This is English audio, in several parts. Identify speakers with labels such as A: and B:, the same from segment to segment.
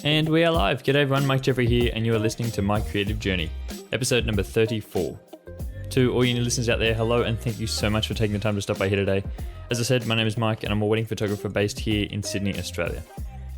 A: And we are live. G'day everyone, Mike Jeffrey here, and you are listening to My Creative Journey, episode number 34. To all you new listeners out there, hello, and thank you so much for taking the time to stop by here today. As I said, my name is Mike, and I'm a wedding photographer based here in Sydney, Australia.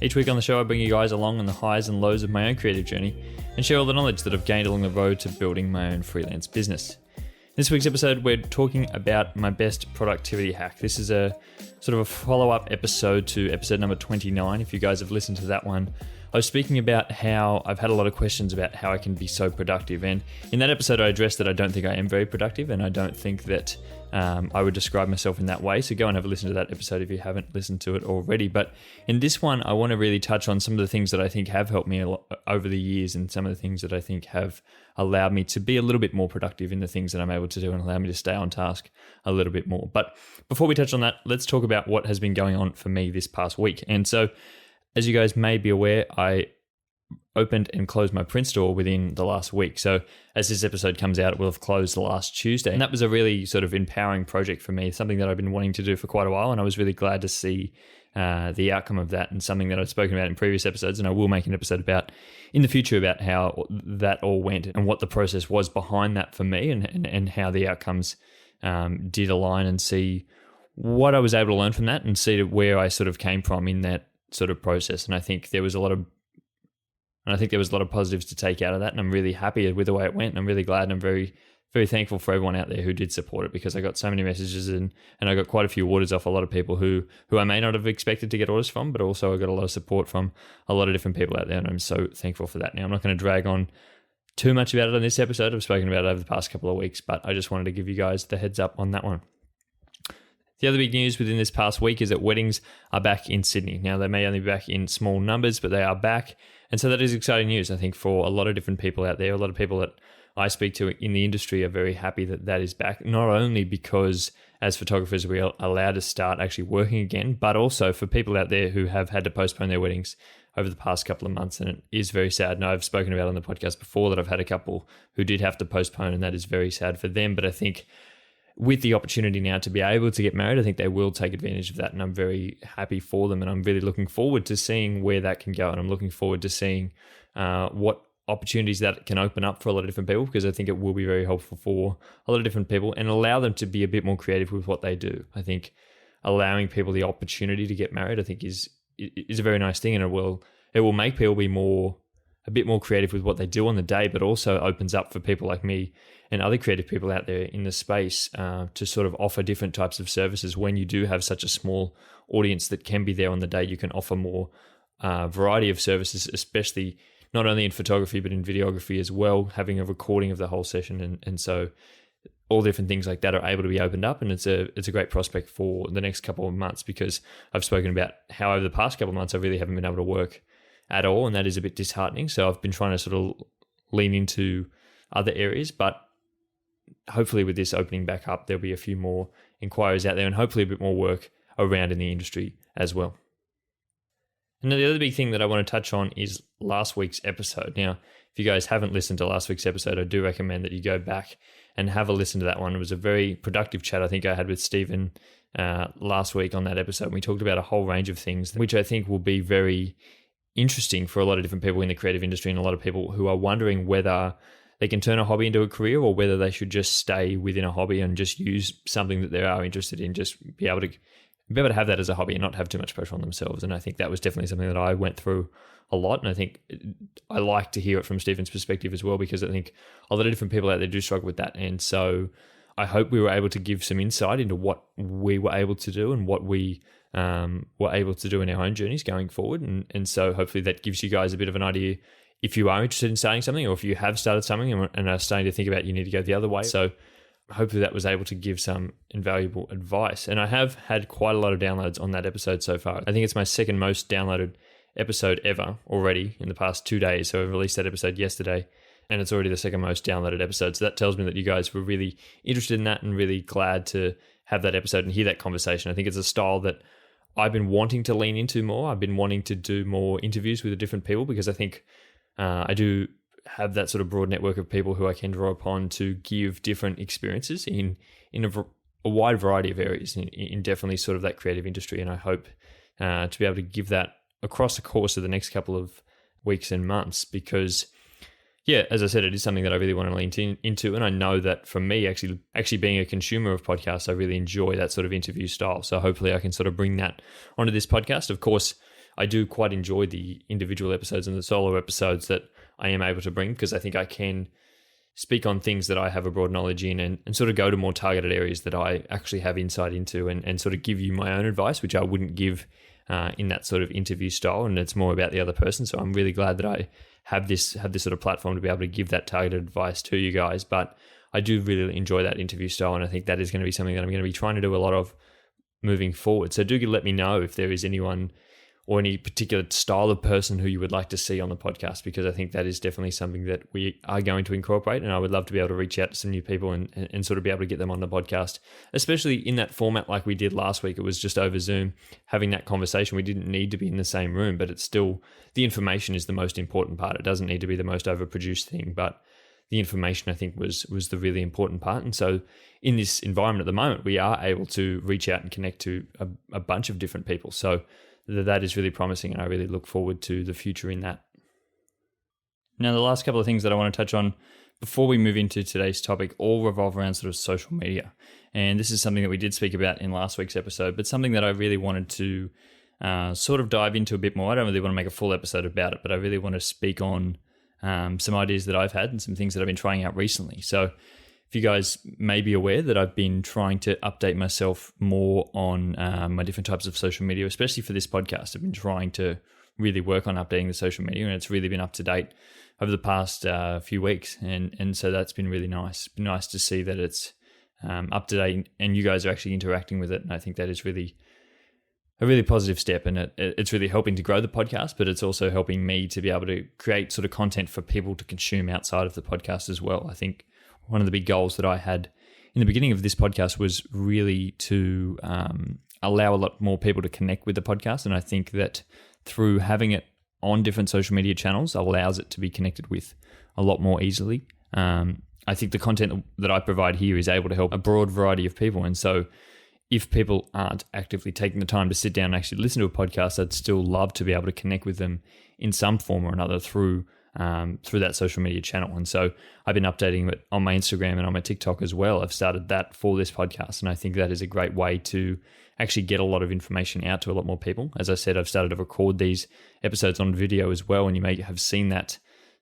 A: Each week on the show, I bring you guys along on the highs and lows of my own creative journey and share all the knowledge that I've gained along the road to building my own freelance business. In this week's episode, we're talking about my best productivity hack. This is a sort of a follow-up episode to episode number 29. If you guys have listened to that one, I was speaking about how I've had a lot of questions about how I can be so productive. And in that episode, I addressed that I don't think I am very productive, and I don't think that I would describe myself in that way. So go and have a listen to that episode if you haven't listened to it already. But in this one, I want to really touch on some of the things that I think have helped me a lot over the years, and some of the things that I think have allowed me to be a little bit more productive in the things that I'm able to do and allow me to stay on task a little bit more. But before we touch on that, let's talk about what has been going on for me this past week. And so, as you guys may be aware, I opened and closed my print store within the last week. So as this episode comes out, it will have closed last Tuesday. And that was a really sort of empowering project for me, something that I've been wanting to do for quite a while. And I was really glad to see the outcome of that, and something that I've spoken about in previous episodes. And I will make an episode about in the future about how that all went and what the process was behind that for me, and how the outcomes did align, and see what I was able to learn from that, and see where I sort of came from in that sort of process. And I think there was a lot of positives to take out of that, and I'm really happy with the way it went, and I'm really glad, and I'm very, very thankful for everyone out there who did support it, because I got so many messages, and I got quite a few orders off a lot of people who I may not have expected to get orders from, but also I got a lot of support from a lot of different people out there, and I'm so thankful for that. Now, I'm not going to drag on too much about it on this episode. I've spoken about it over the past couple of weeks, but I just wanted to give you guys the heads up on that one. The other big news within this past week is that weddings are back in Sydney. Now, they may only be back in small numbers, but they are back. And so that is exciting news, I think, for a lot of different people out there. A lot of people that I speak to in the industry are very happy that that is back, not only because as photographers we are allowed to start actually working again, but also for people out there who have had to postpone their weddings over the past couple of months. And it is very sad. And I've spoken about on the podcast before that I've had a couple who did have to postpone, and that is very sad for them. But I think with the opportunity now to be able to get married, I think they will take advantage of that, and I'm very happy for them, and I'm really looking forward to seeing where that can go, and I'm looking forward to seeing what opportunities that can open up for a lot of different people, because I think it will be very helpful for a lot of different people and allow them to be a bit more creative with what they do. I think allowing people the opportunity to get married, I think is a very nice thing, and it will make people be a bit more creative with what they do on the day, but also opens up for people like me and other creative people out there in the space to sort of offer different types of services. When you do have such a small audience that can be there on the day, you can offer more variety of services, especially not only in photography, but in videography as well, having a recording of the whole session. And so all different things like that are able to be opened up, and it's a great prospect for the next couple of months, because I've spoken about how over the past couple of months I really haven't been able to work at all, and that is a bit disheartening. So I've been trying to sort of lean into other areas, but hopefully with this opening back up, there'll be a few more inquiries out there, and hopefully a bit more work around in the industry as well. And then the other big thing that I want to touch on is last week's episode. Now, if you guys haven't listened to last week's episode, I do recommend that you go back and have a listen to that one. It was a very productive chat I think I had with Stephen last week on that episode. We talked about a whole range of things, which I think will be very interesting for a lot of different people in the creative industry, and a lot of people who are wondering whether they can turn a hobby into a career, or whether they should just stay within a hobby and just use something that they are interested in, just be able to have that as a hobby and not have too much pressure on themselves. And I think that was definitely something that I went through a lot. And I think I like to hear it from Stephen's perspective as well, because I think a lot of different people out there do struggle with that. And so I hope we were able to give some insight into what we were able to do and what we were able to do in our own journeys going forward. And so hopefully that gives you guys a bit of an idea if you are interested in starting something, or if you have started something and are starting to think about you need to go the other way. So hopefully that was able to give some invaluable advice. And I have had quite a lot of downloads on that episode so far. I think it's my second most downloaded episode ever already in the past 2 days. So I released that episode yesterday, and it's already the second most downloaded episode. So that tells me that you guys were really interested in that, and really glad to have that episode and hear that conversation. I think it's a style that I've been wanting to lean into more. I've been wanting to do more interviews with different people, because I think I do have that sort of broad network of people who I can draw upon to give different experiences in a wide variety of areas in definitely sort of that creative industry. And I hope to be able to give that across the course of the next couple of weeks and months, because yeah, as I said, it is something that I really want to lean into. And I know that for me, actually being a consumer of podcasts, I really enjoy that sort of interview style. So hopefully I can sort of bring that onto this podcast. Of course, I do quite enjoy the individual episodes and the solo episodes that I am able to bring, because I think I can speak on things that I have a broad knowledge in, and sort of go to more targeted areas that I actually have insight into, and sort of give you my own advice, which I wouldn't give in that sort of interview style, and it's more about the other person. So I'm really glad that I have this sort of platform to be able to give that targeted advice to you guys. But I do really enjoy that interview style, and I think that is going to be something that I'm going to be trying to do a lot of moving forward. So do let me know if there is anyone or any particular style of person who you would like to see on the podcast, because I think that is definitely something that we are going to incorporate, and I would love to be able to reach out to some new people and sort of be able to get them on the podcast, especially in that format like we did last week. It was just over Zoom, having that conversation. We didn't need to be in the same room, but it's still, the information is the most important part. It doesn't need to be the most overproduced thing, but the information, I think, was the really important part. And so in this environment at the moment, we are able to reach out and connect to a bunch of different people. So that is really promising, and I really look forward to the future in that. Now, the last couple of things that I want to touch on before we move into today's topic all revolve around sort of social media. And this is something that we did speak about in last week's episode, but something that I really wanted to sort of dive into a bit more. I don't really want to make a full episode about it, but I really want to speak on some ideas that I've had and some things that I've been trying out recently. So if you guys may be aware that I've been trying to update myself more on my different types of social media, especially for this podcast. I've been trying to really work on updating the social media, and it's really been up to date over the past few weeks. And so that's been really nice. Been nice to see that it's up to date and you guys are actually interacting with it. And I think that is really a really positive step, and it's really helping to grow the podcast, but it's also helping me to be able to create sort of content for people to consume outside of the podcast as well. I think one of the big goals that I had in the beginning of this podcast was really to allow a lot more people to connect with the podcast. And I think that through having it on different social media channels allows it to be connected with a lot more easily. I think the content that I provide here is able to help a broad variety of people. And so if people aren't actively taking the time to sit down and actually listen to a podcast, I'd still love to be able to connect with them in some form or another through that social media channel. And so I've been updating it on my Instagram and on my TikTok as well. I've started that for this podcast, and I think that is a great way to actually get a lot of information out to a lot more people. As I said, I've started to record these episodes on video as well, and you may have seen that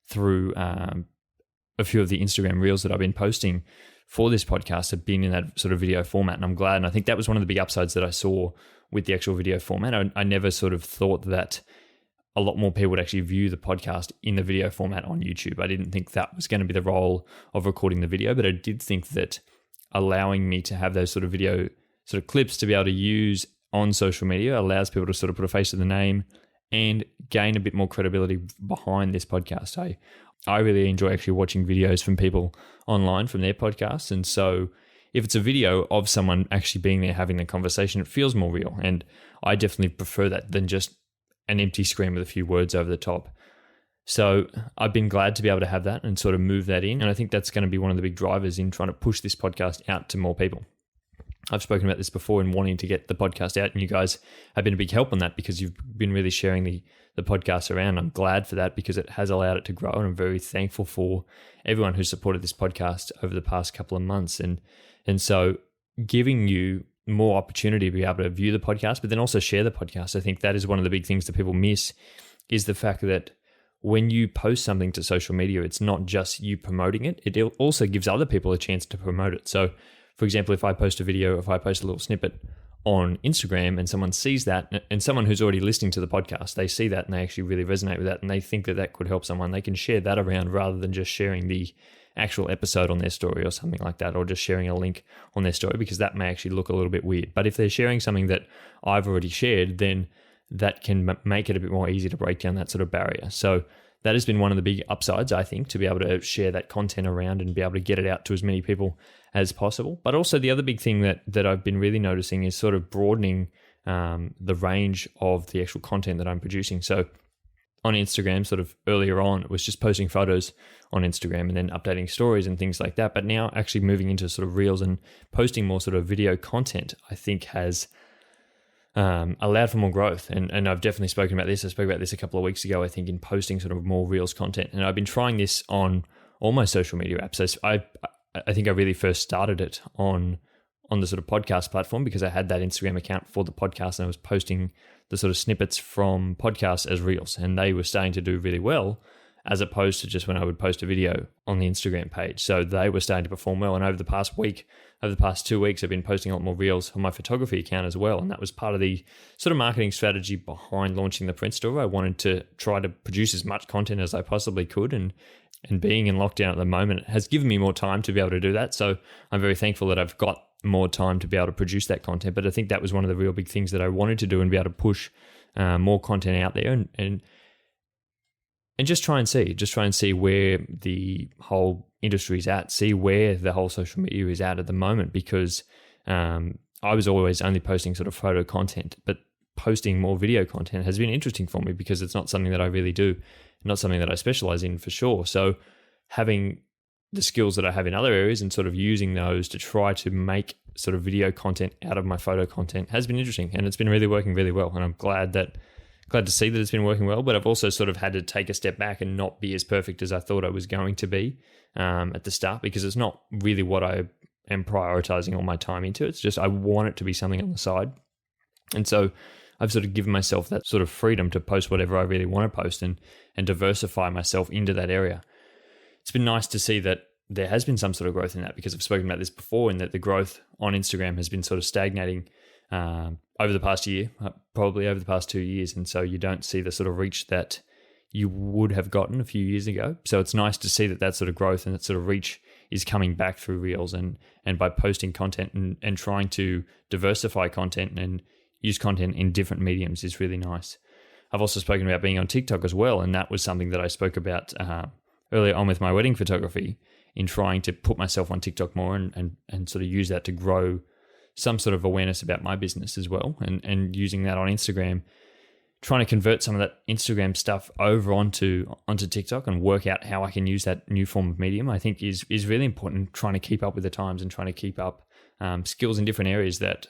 A: through a few of the Instagram reels that I've been posting for this podcast have been in that sort of video format, and I'm glad. And I think that was one of the big upsides that I saw with the actual video format. I never sort of thought that a lot more people would actually view the podcast in the video format on YouTube. I didn't think that was going to be the role of recording the video, but I did think that allowing me to have those sort of video sort of clips to be able to use on social media allows people to sort of put a face to the name and gain a bit more credibility behind this podcast. I really enjoy actually watching videos from people online from their podcasts. And so if it's a video of someone actually being there having the conversation, it feels more real. And I definitely prefer that than just an empty screen with a few words over the top. So I've been glad to be able to have that and sort of move that in. And I think that's going to be one of the big drivers in trying to push this podcast out to more people. I've spoken about this before in wanting to get the podcast out, and you guys have been a big help on that because you've been really sharing the podcast around. I'm glad for that because it has allowed it to grow, and I'm very thankful for everyone who's supported this podcast over the past couple of months. And so giving you more opportunity to be able to view the podcast, but then also share the podcast. I think that is one of the big things that people miss, is the fact that when you post something to social media, it's not just you promoting it. It also gives other people a chance to promote it. So for example, if I post a video, if I post a little snippet on Instagram and someone sees that, and someone who's already listening to the podcast, they see that and they actually really resonate with that and they think that that could help someone, they can share that around rather than just sharing the actual episode on their story or something like that, or just sharing a link on their story, because that may actually look a little bit weird. But if they're sharing something that I've already shared, then that can make it a bit more easy to break down that sort of barrier. So that has been one of the big upsides, I think, to be able to share that content around and be able to get it out to as many people as possible. But also the other big thing that I've been really noticing is sort of broadening the range of the actual content that I'm producing. So on Instagram, sort of earlier on, it was just posting photos on Instagram and then updating stories and things like that. But now actually moving into sort of reels and posting more sort of video content, I think has allowed for more growth. And I've definitely spoken about this. I spoke about this a couple of weeks ago, I think, in posting sort of more Reels content. And I've been trying this on all my social media apps. So I think I really first started it on the sort of podcast platform because I had that Instagram account for the podcast and I was posting the sort of snippets from podcasts as Reels, and they were starting to do really well as opposed to just when I would post a video on the Instagram page. So they were starting to perform well. And over the past 2 weeks, I've been posting a lot more Reels on my photography account as well. And that was part of the sort of marketing strategy behind launching the print store. I wanted to try to produce as much content as I possibly could. And being in lockdown at the moment has given me more time to be able to do that. So I'm very thankful that I've got more time to be able to produce that content. But I think that was one of the real big things that I wanted to do and be able to push more content out there and just try and see where the whole industry is at, see where the whole social media is at the moment, because I was always only posting sort of photo content, but posting more video content has been interesting for me because it's not something that I really do, not something that I specialize in for sure. So having the skills that I have in other areas and sort of using those to try to make sort of video content out of my photo content has been interesting, and it's been really working really well. And I'm glad to see that it's been working well, but I've also sort of had to take a step back and not be as perfect as I thought I was going to be at the start, because it's not really what I am prioritizing all my time into. It's just I want it to be something on the side. And so I've sort of given myself that sort of freedom to post whatever I really want to post and diversify myself into that area. It's been nice to see that there has been some sort of growth in that, because I've spoken about this before, and that the growth on Instagram has been sort of stagnating over the past year, probably over the past 2 years. And so you don't see the sort of reach that you would have gotten a few years ago. So it's nice to see that sort of growth and that sort of reach is coming back through Reels and by posting content and trying to diversify content and use content in different mediums is really nice. I've also spoken about being on TikTok as well. And that was something that I spoke about earlier on with my wedding photography, in trying to put myself on TikTok more and sort of use that to grow some sort of awareness about my business as well, and using that on Instagram, trying to convert some of that Instagram stuff over onto TikTok and work out how I can use that new form of medium, I think is really important, trying to keep up with the times and trying to keep up skills in different areas that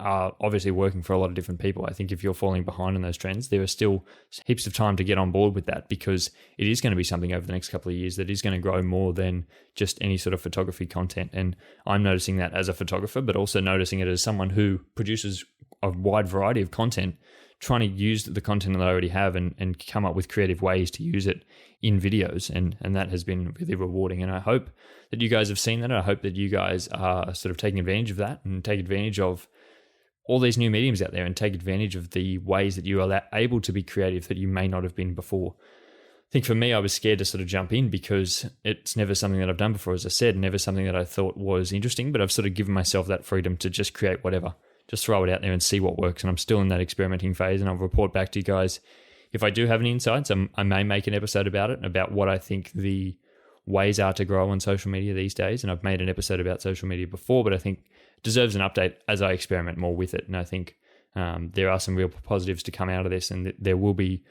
A: are obviously working for a lot of different people. I think if you're falling behind on those trends, there are still heaps of time to get on board with that, because it is going to be something over the next couple of years that is going to grow more than just any sort of photography content. And I'm noticing that as a photographer, but also noticing it as someone who produces a wide variety of content, trying to use the content that I already have and come up with creative ways to use it in videos. And that has been really rewarding. And I hope that you guys have seen that. I hope that you guys are sort of taking advantage of that and take advantage of all these new mediums out there and take advantage of the ways that you are able to be creative that you may not have been before. I think for me, I was scared to sort of jump in because it's never something that I've done before, as I said, never something that I thought was interesting, but I've sort of given myself that freedom to just create whatever, just throw it out there and see what works. And I'm still in that experimenting phase, and I'll report back to you guys if I do have any insights. I may make an episode about it, about what I think the ways are to grow on social media these days. And I've made an episode about social media before, but I think deserves an update as I experiment more with it. And I think there are some real positives to come out of this, and there will be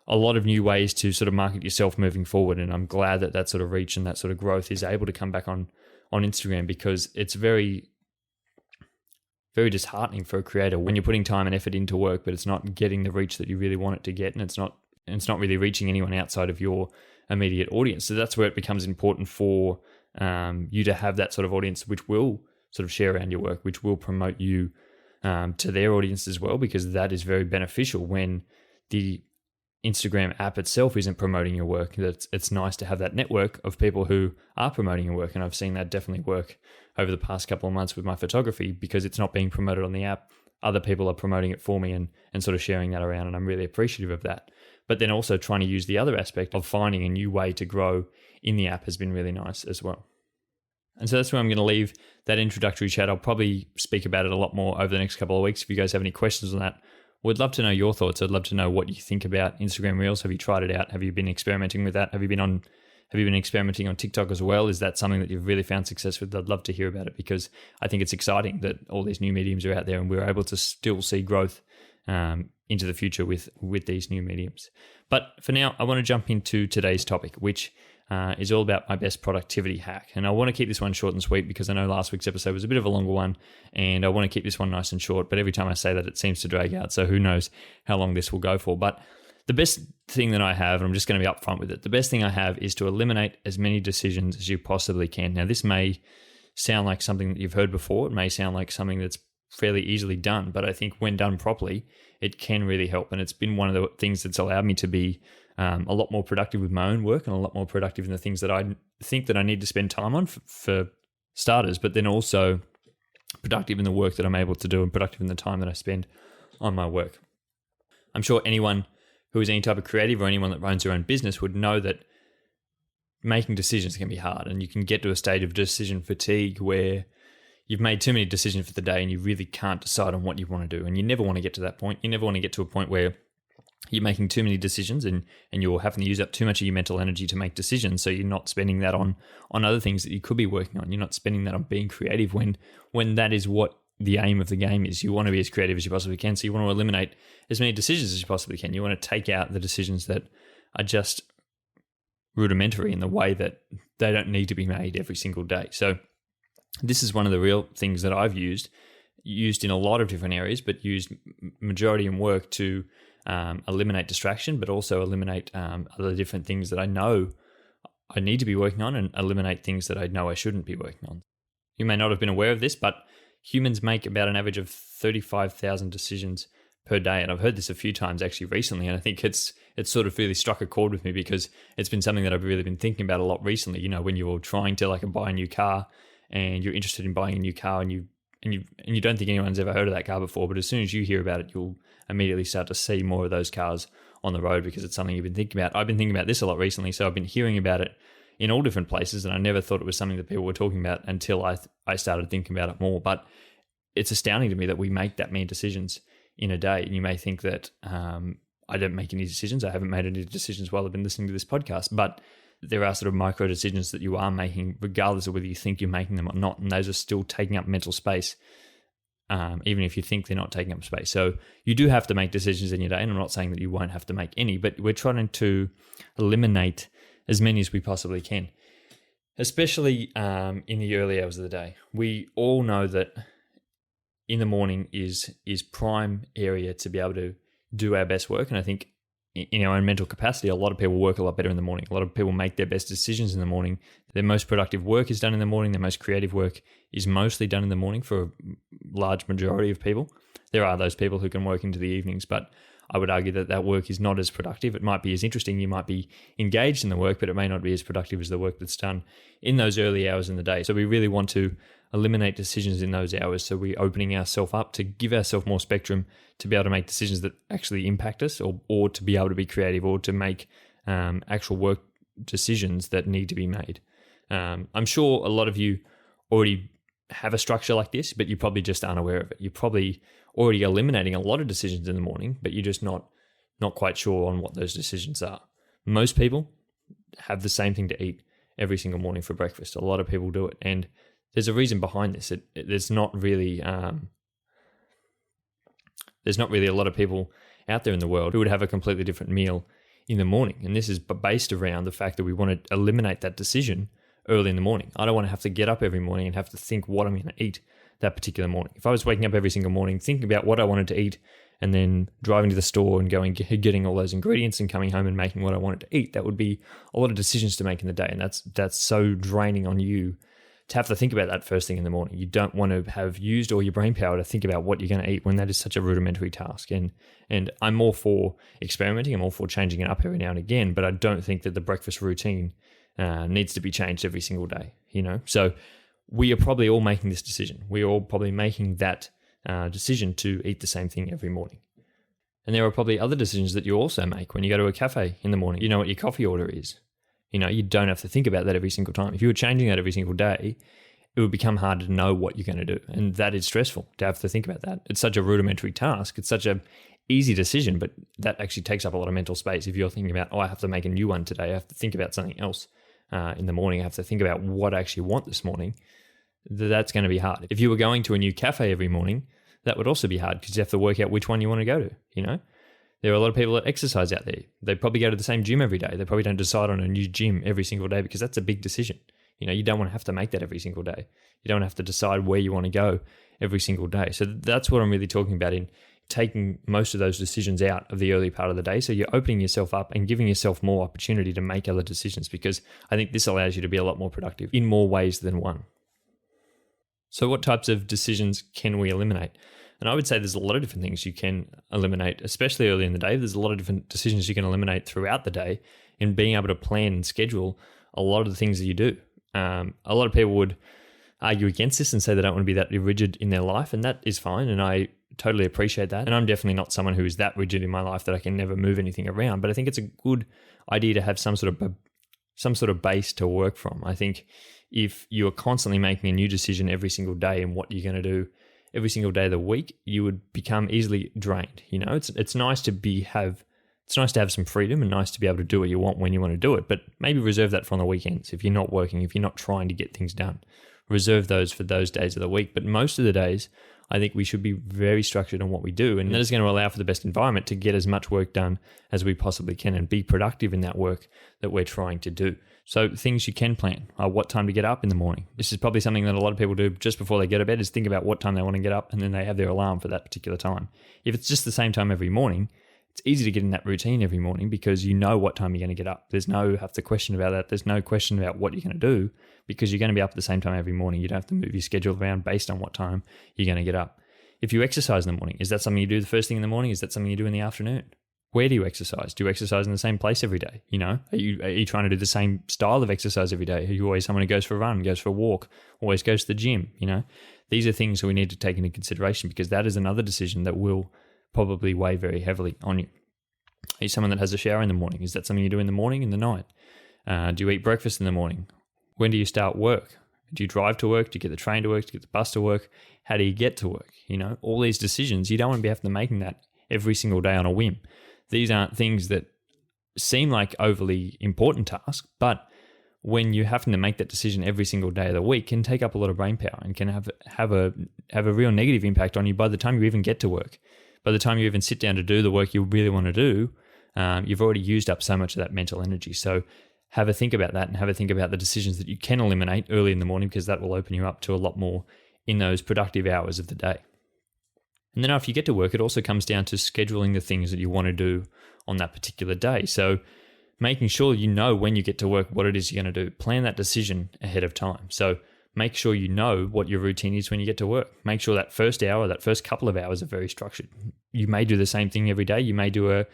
A: a lot of new ways to sort of market yourself moving forward. And I'm glad that sort of reach and that sort of growth is able to come back on Instagram, because it's very, very disheartening for a creator when you're putting time and effort into work, but it's not getting the reach that you really want it to get. And it's not really reaching anyone outside of your immediate audience. So that's where it becomes important for you to have that sort of audience, which will sort of share around your work, which will promote you to their audience as well, because that is very beneficial when the Instagram app itself isn't promoting your work. It's nice to have that network of people who are promoting your work. And I've seen that definitely work over the past couple of months with my photography, because it's not being promoted on the app. Other people are promoting it for me and sort of sharing that around. And I'm really appreciative of that. But then also trying to use the other aspect of finding a new way to grow in the app has been really nice as well. And so that's where I'm going to leave that introductory chat. I'll probably speak about it a lot more over the next couple of weeks. If you guys have any questions on that, we'd love to know your thoughts. I'd love to know what you think about Instagram Reels. Have you tried it out? Have you been experimenting with that? Have you been experimenting on TikTok as well? Is that something that you've really found success with? I'd love to hear about it, because I think it's exciting that all these new mediums are out there and we're able to still see growth into the future with these new mediums. But for now, I want to jump into today's topic, which is all about my best productivity hack. And I want to keep this one short and sweet because I know last week's episode was a bit of a longer one, and I want to keep this one nice and short. But every time I say that, it seems to drag out. So who knows how long this will go for. But the best thing that I have, and I'm just going to be upfront with it, the best thing I have is to eliminate as many decisions as you possibly can. Now, this may sound like something that you've heard before. It may sound like something that's fairly easily done, but I think when done properly, it can really help. And it's been one of the things that's allowed me to be a lot more productive with my own work and a lot more productive in the things that I think that I need to spend time on for starters, but then also productive in the work that I'm able to do and productive in the time that I spend on my work. I'm sure anyone who is any type of creative or anyone that runs their own business would know that making decisions can be hard, and you can get to a stage of decision fatigue where you've made too many decisions for the day and you really can't decide on what you want to do. And you never want to get to that point. You never want to get to a point where you're making too many decisions and you're having to use up too much of your mental energy to make decisions. So you're not spending that on other things that you could be working on. You're not spending that on being creative when that is what the aim of the game is. You want to be as creative as you possibly can. So you want to eliminate as many decisions as you possibly can. You want to take out the decisions that are just rudimentary in the way that they don't need to be made every single day. So this is one of the real things that I've used in a lot of different areas, but used majority in work to eliminate distraction, but also eliminate other different things that I know I need to be working on and eliminate things that I know I shouldn't be working on. You may not have been aware of this, but humans make about an average of 35,000 decisions per day. And I've heard this a few times actually recently, and I think it's sort of really struck a chord with me because it's been something that I've really been thinking about a lot recently. You know, when you're trying to buy a new car and you're interested in buying a new car and you don't think anyone's ever heard of that car before, but as soon as you hear about it, you'll immediately start to see more of those cars on the road because it's something you've been thinking about. I've been thinking about this a lot recently, so I've been hearing about it in all different places, and I never thought it was something that people were talking about until I started thinking about it more. But it's astounding to me that we make that many decisions in a day. And you may think that I don't make any decisions. I haven't made any decisions while I've been listening to this podcast, but there are sort of micro decisions that you are making, regardless of whether you think you're making them or not. And those are still taking up mental space, even if you think they're not taking up space. So you do have to make decisions in your day. And I'm not saying that you won't have to make any, but we're trying to eliminate as many as we possibly can, especially in the early hours of the day. We all know that in the morning is prime area to be able to do our best work. And I think in our own mental capacity, a lot of people work a lot better in the morning. A lot of people make their best decisions in the morning. Their most productive work is done in the morning. Their most creative work is mostly done in the morning for a large majority of people. There are those people who can work into the evenings, but I would argue that work is not as productive. It might be as interesting. You might be engaged in the work, but it may not be as productive as the work that's done in those early hours in the day. So we really want to eliminate decisions in those hours. So we're opening ourselves up to give ourselves more spectrum to be able to make decisions that actually impact us, or to be able to be creative, or to make actual work decisions that need to be made. I'm sure a lot of you already have a structure like this, but you probably just aren't aware of it. You're probably already eliminating a lot of decisions in the morning, but you're just not quite sure on what those decisions are. Most people have the same thing to eat every single morning for breakfast. A lot of people do it, and there's a reason behind this. There's not really a lot of people out there in the world who would have a completely different meal in the morning, and this is based around the fact that we want to eliminate that decision early in the morning. I don't want to have to get up every morning and have to think what I'm going to eat that particular morning. If I was waking up every single morning thinking about what I wanted to eat and then driving to the store and getting all those ingredients and coming home and making what I wanted to eat, that would be a lot of decisions to make in the day, and that's so draining on you to have to think about that first thing in the morning. You don't want to have used all your brain power to think about what you're going to eat when that is such a rudimentary task. And I'm all for experimenting. I'm all for changing it up every now and again, but I don't think that the breakfast routine needs to be changed every single day, So we are probably all making this decision. We are all probably making that decision to eat the same thing every morning. And there are probably other decisions that you also make when you go to a cafe in the morning. You know what your coffee order is. You don't have to think about that every single time. If you were changing that every single day, it would become harder to know what you're going to do. And that is stressful to have to think about that. It's such a rudimentary task. It's such a easy decision, but that actually takes up a lot of mental space. If you're thinking about, I have to make a new one today, I have to think about something else in the morning, I have to think about what I actually want this morning, that's going to be hard. If you were going to a new cafe every morning, that would also be hard because you have to work out which one you want to go to, There are a lot of people that exercise out there. They probably go to the same gym every day. They probably don't decide on a new gym every single day because that's a big decision. You don't want to have to make that every single day. You don't have to decide where you want to go every single day. So that's what I'm really talking about in taking most of those decisions out of the early part of the day. So you're opening yourself up and giving yourself more opportunity to make other decisions, because I think this allows you to be a lot more productive in more ways than one. So what types of decisions can we eliminate? And I would say there's a lot of different things you can eliminate, especially early in the day. There's a lot of different decisions you can eliminate throughout the day in being able to plan and schedule a lot of the things that you do. A lot of people would argue against this and say they don't want to be that rigid in their life, and that is fine, and I totally appreciate that. And I'm definitely not someone who is that rigid in my life that I can never move anything around, but I think it's a good idea to have some sort of base to work from. I think if you are constantly making a new decision every single day and what you're going to do every single day of the week, you would become easily drained. It's nice to have some freedom and nice to be able to do what you want when you want to do it, but maybe reserve that for on the weekends. If you're not working, if you're not trying to get things done, reserve those for those days of the week. But most of the days, I think we should be very structured on what we do, and that is going to allow for the best environment to get as much work done as we possibly can and be productive in that work that we're trying to do. So things you can plan are what time to get up in the morning. This is probably something that a lot of people do just before they go to bed, is think about what time they want to get up, and then they have their alarm for that particular time. If it's just the same time every morning, it's easy to get in that routine every morning because you know what time you're going to get up. There's no have to question about that. There's no question about what you're going to do because you're going to be up at the same time every morning. You don't have to move your schedule around based on what time you're going to get up. If you exercise in the morning, is that something you do the first thing in the morning? Is that something you do in the afternoon? Where do you exercise? Do you exercise in the same place every day? Are you trying to do the same style of exercise every day? Are you always someone who goes for a run, goes for a walk, always goes to the gym? These are things that we need to take into consideration because that is another decision that will probably weigh very heavily on you. Are you someone that has a shower in the morning? Is that something you do in the morning, in the night? Do you eat breakfast in the morning? When do you start work? Do you drive to work? Do you get the train to work? Do you get the bus to work? How do you get to work? All these decisions, you don't want to be having to making that every single day on a whim. These aren't things that seem like overly important tasks, but when you're having to make that decision every single day of the week, can take up a lot of brain power and can have a real negative impact on you by the time you even get to work. By the time you even sit down to do the work you really want to do, you've already used up so much of that mental energy. So have a think about that and have a think about the decisions that you can eliminate early in the morning, because that will open you up to a lot more in those productive hours of the day. And then after you get to work, it also comes down to scheduling the things that you want to do on that particular day. So making sure you know when you get to work what it is you're going to do. Plan that decision ahead of time. So make sure you know what your routine is when you get to work. Make sure that first hour, that first couple of hours are very structured. You may do the same thing every day. You may do a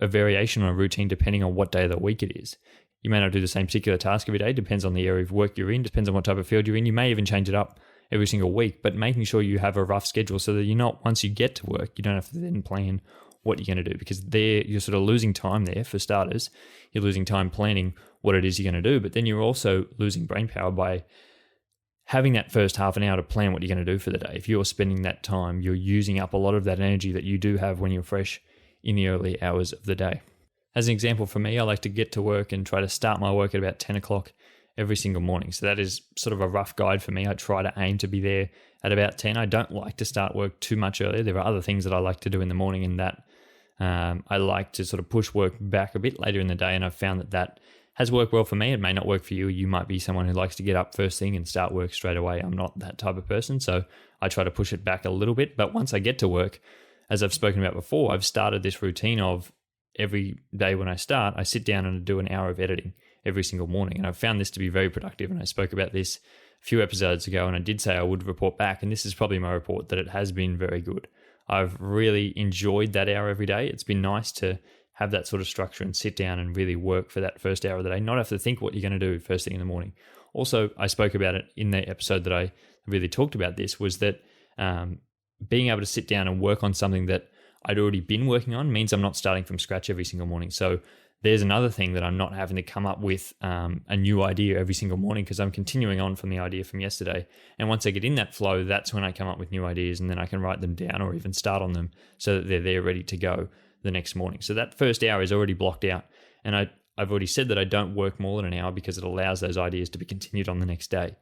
A: variation on a routine depending on what day of the week it is. You may not do the same particular task every day. Depends on the area of work you're in. Depends on what type of field you're in. You may even change it up every single week, but making sure you have a rough schedule so that you're not, once you get to work, you don't have to then plan what you're going to do, because there you're sort of losing time there for starters. You're losing time planning what it is you're going to do, but then you're also losing brain power by having that first half an hour to plan what you're going to do for the day. If you're spending that time, you're using up a lot of that energy that you do have when you're fresh in the early hours of the day. As an example, for me, I like to get to work and try to start my work at about 10 o'clock every single morning. So that is sort of a rough guide for me. I try to aim to be there at about 10. I don't like to start work too much earlier. There are other things that I like to do in the morning, and that I like to sort of push work back a bit later in the day, and I've found that has worked well for me. It may not work for you. You might be someone who likes to get up first thing and start work straight away. I'm not that type of person, so I try to push it back a little bit. But once I get to work, as I've spoken about before, I've started this routine of every day when I start, I sit down and do an hour of editing every single morning. And I've found this to be very productive. And I spoke about this a few episodes ago, and I did say I would report back. And this is probably my report that it has been very good. I've really enjoyed that hour every day. It's been nice to have that sort of structure and sit down and really work for that first hour of the day, not have to think what you're going to do first thing in the morning. Also, I spoke about it in the episode that I really talked about this, was that being able to sit down and work on something that I'd already been working on means I'm not starting from scratch every single morning. So there's another thing that I'm not having to come up with a new idea every single morning, because I'm continuing on from the idea from yesterday. And once I get in that flow, that's when I come up with new ideas, and then I can write them down or even start on them so that they're there ready to go the next morning. So that first hour is already blocked out. And I've already said that I don't work more than an hour because it allows those ideas to be continued on the next day.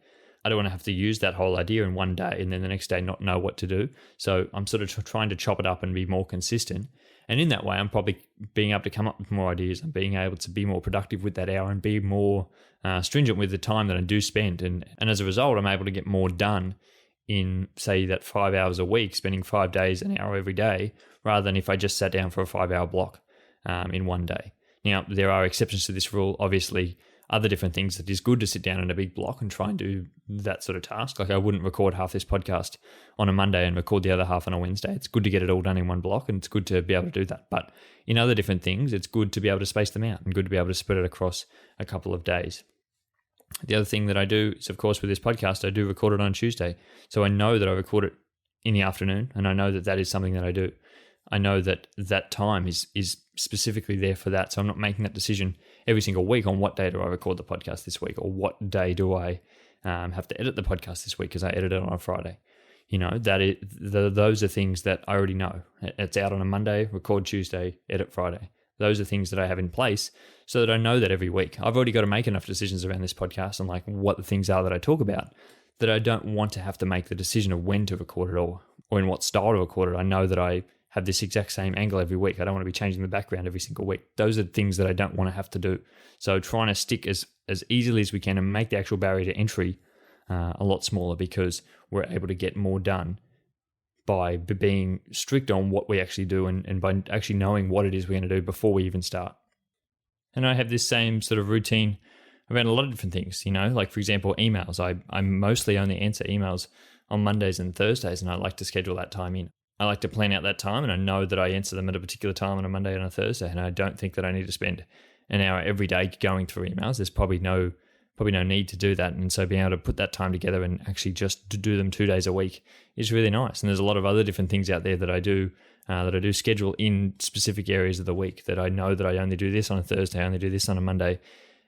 A: I don't want to have to use that whole idea in one day and then the next day not know what to do. So I'm sort of trying to chop it up and be more consistent. And in that way, I'm probably being able to come up with more ideas and being able to be more productive with that hour and be more stringent with the time that I do spend. And as a result, I'm able to get more done in, say, that 5 hours a week, spending 5 days, an hour every day, rather than if I just sat down for a 5-hour block in one day. Now, there are exceptions to this rule. Obviously, other different things that is good to sit down in a big block and try and do that sort of task. Like I wouldn't record half this podcast on a Monday and record the other half on a Wednesday. It's good to get it all done in one block, and it's good to be able to do that. But in other different things, it's good to be able to space them out and good to be able to spread it across a couple of days. The other thing that I do is, of course, with this podcast, I do record it on Tuesday. So I know that I record it in the afternoon, and I know that that is something that I do. I know that that time is specifically there for that. So I'm not making that decision every single week on what day do I record the podcast this week, or what day do I have to edit the podcast this week because I edit it on a Friday. Those are things that I already know. It's out on a Monday, record Tuesday, edit Friday. Those are things that I have in place so that I know that every week. I've already got to make enough decisions around this podcast and like what the things are that I talk about, that I don't want to have to make the decision of when to record it or in what style to record it. I know that I have this exact same angle every week. I don't want to be changing the background every single week. Those are things that I don't want to have to do. So trying to stick as easily as we can and make the actual barrier to entry a lot smaller, because we're able to get more done by being strict on what we actually do and by actually knowing what it is we're going to do before we even start. And I have this same sort of routine around a lot of different things, like for example, emails. I mostly only answer emails on Mondays and Thursdays, and I like to schedule that time in. I like to plan out that time, and I know that I answer them at a particular time on a Monday and a Thursday, and I don't think that I need to spend an hour every day going through emails. There's probably no need to do that. And so being able to put that time together and actually just to do them 2 days a week is really nice. And there's a lot of other different things out there that I do schedule in specific areas of the week, that I know that I only do this on a Thursday, I only do this on a Monday,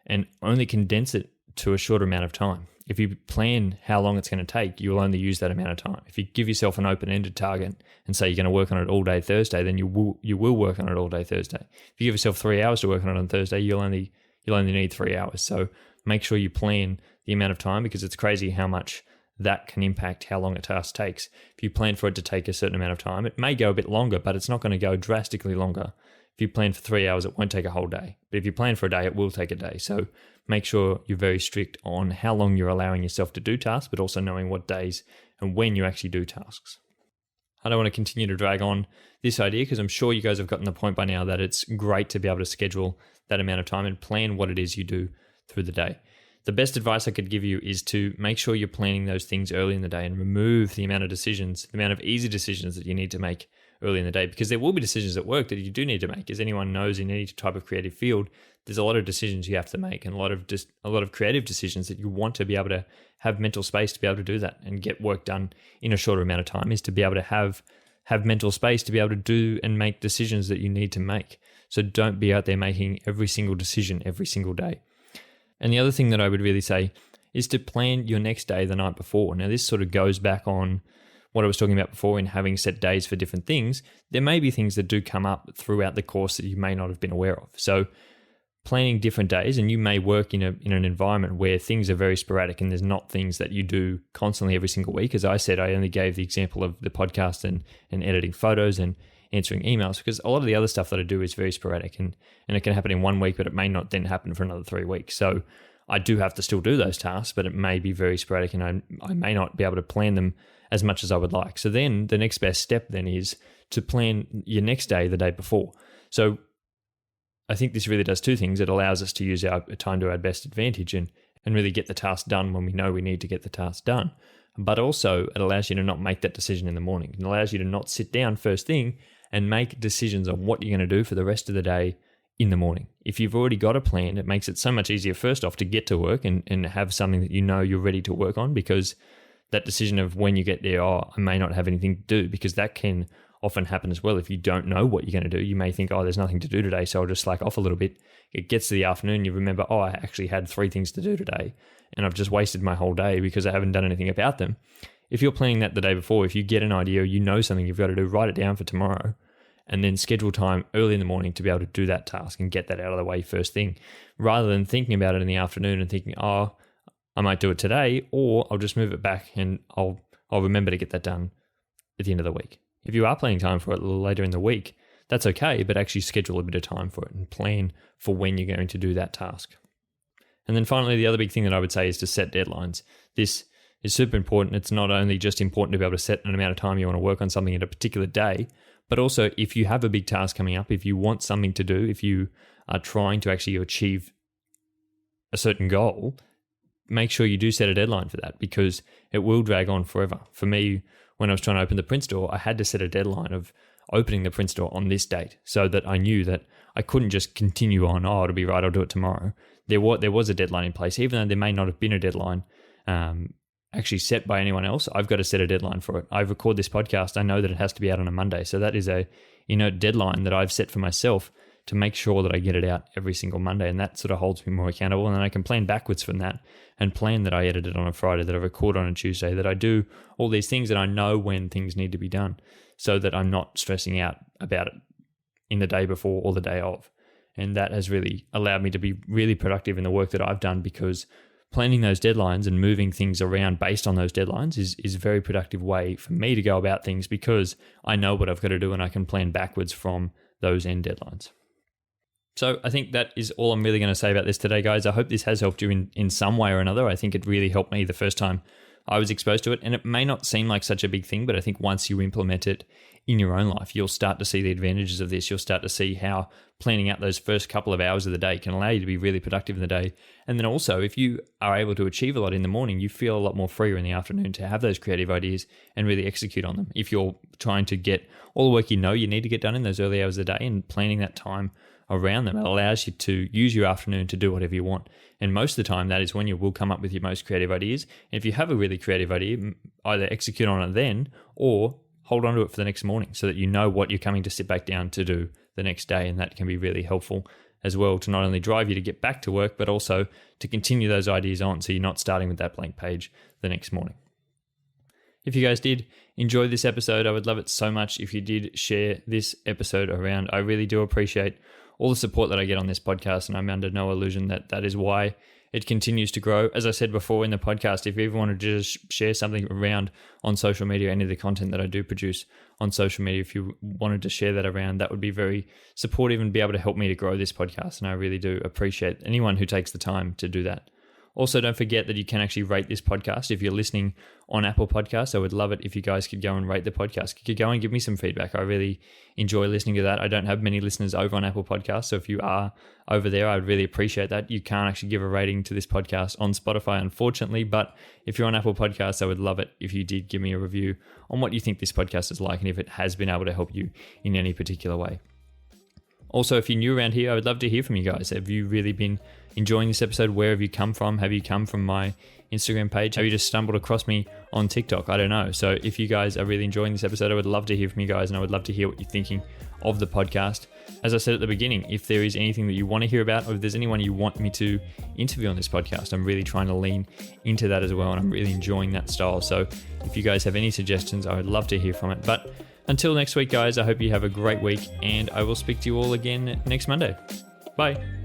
A: and only condense it to a shorter amount of time. If you plan how long it's going to take, you will only use that amount of time. If you give yourself an open-ended target and say you're going to work on it all day Thursday, then you will work on it all day Thursday. If you give yourself 3 hours to work on it on Thursday, you'll only need 3 hours. So make sure you plan the amount of time, because it's crazy how much that can impact how long a task takes. If you plan for it to take a certain amount of time, it may go a bit longer, but it's not going to go drastically longer. If you plan for 3 hours, it won't take a whole day. But if you plan for a day, it will take a day. So make sure you're very strict on how long you're allowing yourself to do tasks, but also knowing what days and when you actually do tasks. I don't want to continue to drag on this idea, because I'm sure you guys have gotten the point by now that it's great to be able to schedule that amount of time and plan what it is you do through the day. The best advice I could give you is to make sure you're planning those things early in the day and remove the amount of decisions, the amount of easy decisions that you need to make early in the day, because there will be decisions at work that you do need to make. As anyone knows, in any type of creative field, there's a lot of decisions you have to make, and a lot of creative decisions that you want to be able to have mental space to be able to do that and get work done in a shorter amount of time, is to be able to have mental space to be able to do and make decisions that you need to make. So don't be out there making every single decision every single day. And the other thing that I would really say is to plan your next day the night before. Now, this sort of goes back on what I was talking about before in having set days for different things. There may be things that do come up throughout the course that you may not have been aware of. So planning different days, and you may work in an environment where things are very sporadic and there's not things that you do constantly every single week. As I said, I only gave the example of the podcast and editing photos and answering emails, because a lot of the other stuff that I do is very sporadic, and it can happen in 1 week, but it may not then happen for another 3 weeks. So I do have to still do those tasks, but it may be very sporadic, and I may not be able to plan them as much as I would like. So then the next best step then is to plan your next day the day before. So I think this really does two things. It allows us to use our time to our best advantage and really get the task done when we know we need to get the task done. But also it allows you to not make that decision in the morning. It allows you to not sit down first thing and make decisions on what you're going to do for the rest of the day in the morning. If you've already got a plan, it makes it so much easier first off to get to work and have something that you know you're ready to work on, because that decision of when you get there, I may not have anything to do, because that can often happen as well. If you don't know what you're going to do, you may think, there's nothing to do today, so I'll just slack off a little bit. It gets to the afternoon, you remember, I actually had 3 things to do today, and I've just wasted my whole day because I haven't done anything about them. If you're planning that the day before, if you get an idea, you know something you've got to do, write it down for tomorrow, and then schedule time early in the morning to be able to do that task and get that out of the way first thing, rather than thinking about it in the afternoon and thinking, I might do it today, or I'll just move it back and I'll remember to get that done at the end of the week. If you are planning time for it a little later in the week, that's okay, but actually schedule a bit of time for it and plan for when you're going to do that task. And then finally, the other big thing that I would say is to set deadlines. This is super important. It's not only just important to be able to set an amount of time you want to work on something in a particular day, but also if you have a big task coming up, if you want something to do, if you are trying to actually achieve a certain goal, make sure you do set a deadline for that, because it will drag on forever. For me, when I was trying to open the print store, I had to set a deadline of opening the print store on this date so that I knew that I couldn't just continue on, it'll be right, I'll do it tomorrow. There was a deadline in place, even though there may not have been a deadline actually set by anyone else. I've got to set a deadline for it. I record this podcast, I know that it has to be out on a Monday. So that is a deadline that I've set for myself to make sure that I get it out every single Monday. And that sort of holds me more accountable. And then I can plan backwards from that and plan that I edit it on a Friday, that I record on a Tuesday, that I do all these things, and I know when things need to be done so that I'm not stressing out about it in the day before or the day of. And that has really allowed me to be really productive in the work that I've done, because planning those deadlines and moving things around based on those deadlines is a very productive way for me to go about things, because I know what I've got to do and I can plan backwards from those end deadlines. So I think that is all I'm really going to say about this today, guys. I hope this has helped you in some way or another. I think it really helped me the first time I was exposed to it, and it may not seem like such a big thing, but I think once you implement it in your own life, you'll start to see the advantages of this. You'll start to see how planning out those first couple of hours of the day can allow you to be really productive in the day. And then also, if you are able to achieve a lot in the morning, you feel a lot more freer in the afternoon to have those creative ideas and really execute on them. If you're trying to get all the work you need to get done in those early hours of the day, and planning that time around them, it allows you to use your afternoon to do whatever you want. And most of the time, that is when you will come up with your most creative ideas. And if you have a really creative idea, either execute on it then or hold on to it for the next morning, so that you know what you're coming to sit back down to do the next day. And that can be really helpful as well, to not only drive you to get back to work, but also to continue those ideas on, so you're not starting with that blank page the next morning. If you guys did enjoy this episode, I would love it so much if you did share this episode around. I really do appreciate all the support that I get on this podcast, and I'm under no illusion that that is why it continues to grow. As I said before in the podcast, if you ever want to just share something around on social media, any of the content that I do produce on social media, if you wanted to share that around, that would be very supportive and be able to help me to grow this podcast. And I really do appreciate anyone who takes the time to do that. Also, don't forget that you can actually rate this podcast. If you're listening on Apple Podcasts, I would love it if you guys could go and rate the podcast. You could go and give me some feedback. I really enjoy listening to that. I don't have many listeners over on Apple Podcasts, so if you are over there, I would really appreciate that. You can't actually give a rating to this podcast on Spotify, unfortunately, but if you're on Apple Podcasts, I would love it if you did give me a review on what you think this podcast is like and if it has been able to help you in any particular way. Also, if you're new around here, I would love to hear from you guys. Have you really been enjoying this episode? Where have you come from? Have you come from my Instagram page? Have you just stumbled across me on TikTok? I don't know. So if you guys are really enjoying this episode, I would love to hear from you guys, and I would love to hear what you're thinking of the podcast. As I said at the beginning, if there is anything that you want to hear about, or if there's anyone you want me to interview on this podcast, I'm really trying to lean into that as well, and I'm really enjoying that style. So if you guys have any suggestions, I would love to hear from it. But until next week, guys, I hope you have a great week, and I will speak to you all again next Monday. Bye.